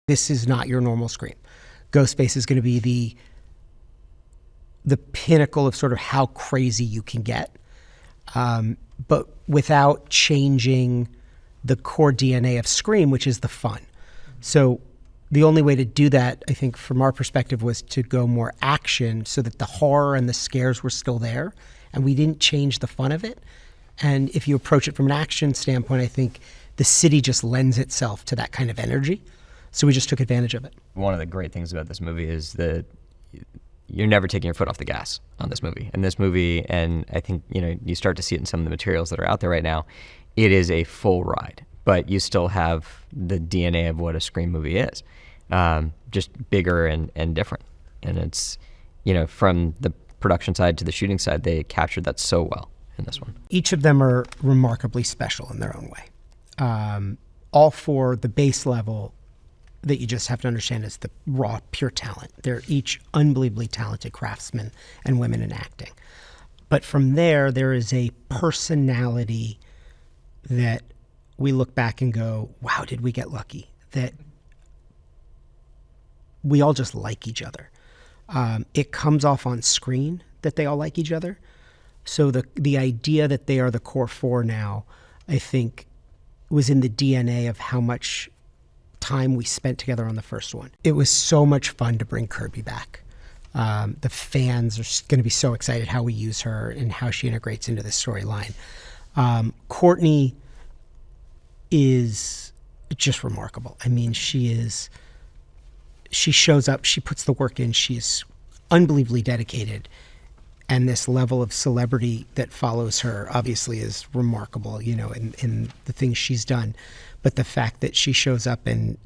This is not your normal Scream. Ghostface is going to be the pinnacle of sort of how crazy you can get, but without changing the core DNA of Scream, which is the fun. So the only way to do that, I think, from our perspective, was to go more action so that the horror and the scares were still there, and we didn't change the fun of it. And if you approach it from an action standpoint, I think the city just lends itself to that kind of energy. So we just took advantage of it. One of the great things about this movie is that you're never taking your foot off the gas on this movie. And this movie, and I think, you start to see it in some of the materials that are out there right now, it is a full ride, but you still have the DNA of what a Scream movie is, just bigger and different. And it's, from the production side to the shooting side, they captured that so well in this one. Each of them are remarkably special in their own way. All for the base level that you just have to understand is the raw, pure talent. They're each unbelievably talented craftsmen and women in acting. But from there is a personality that we look back and go, wow, did we get lucky? That we all just like each other. It comes off on screen that they all like each other. So the idea that they are the core four now, I think, was in the DNA of how much time we spent together on the first one. It was so much fun to bring Kirby back. The fans are going to be so excited how we use her and how she integrates into this storyline. Courtney is just remarkable. I mean, she shows up, she puts the work in, she's unbelievably dedicated. And this level of celebrity that follows her obviously is remarkable, in the things she's done. But the fact that she shows up and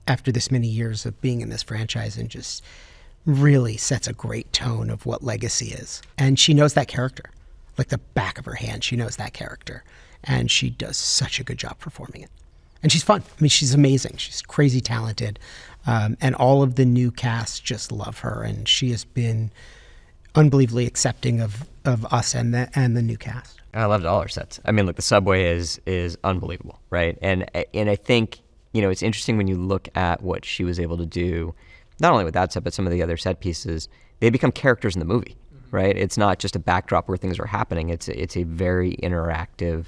after this many years of being in this franchise and just really sets a great tone of what legacy is. And she knows that character. Like the back of her hand, she knows that character. And she does such a good job performing it. And she's fun. I mean, she's amazing. She's crazy talented. And all of the new cast just love her. And she has been unbelievably accepting of us and the new cast. I loved all her sets. I mean, look, the subway is unbelievable, right? And I think, it's interesting when you look at what she was able to do, not only with that set, but some of the other set pieces, they become characters in the movie, right? It's not just a backdrop where things are happening. It's a very interactive,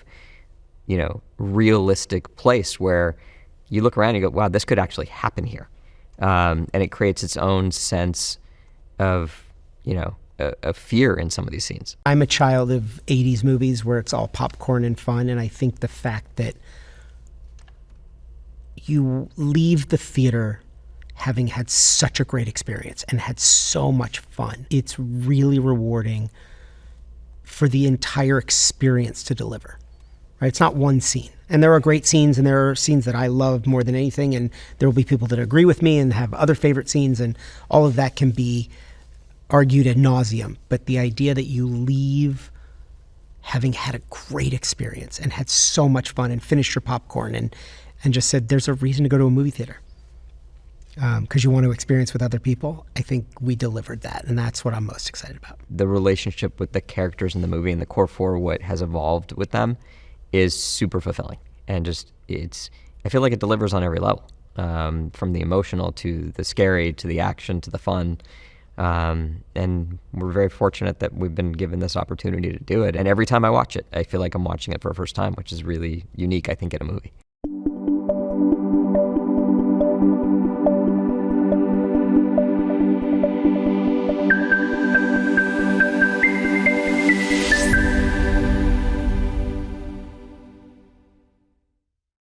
realistic place where you look around and you go, wow, this could actually happen here. And it creates its own sense of, a fear in some of these scenes. I'm a child of 80s movies where it's all popcorn and fun, and I think the fact that you leave the theater having had such a great experience and had so much fun, it's really rewarding for the entire experience to deliver. Right? It's not one scene. And there are great scenes, and there are scenes that I love more than anything, and there will be people that agree with me and have other favorite scenes, and all of that can be argued ad nauseum, but the idea that you leave having had a great experience and had so much fun and finished your popcorn and just said there's a reason to go to a movie theater because you want to experience with other people, I think we delivered that, and that's what I'm most excited about. The relationship with the characters in the movie and the core four, what has evolved with them, is super fulfilling. And just I feel like it delivers on every level, from the emotional to the scary to the action to the fun. And we're very fortunate that we've been given this opportunity to do it. And every time I watch it, I feel like I'm watching it for a first time, which is really unique, I think, in a movie.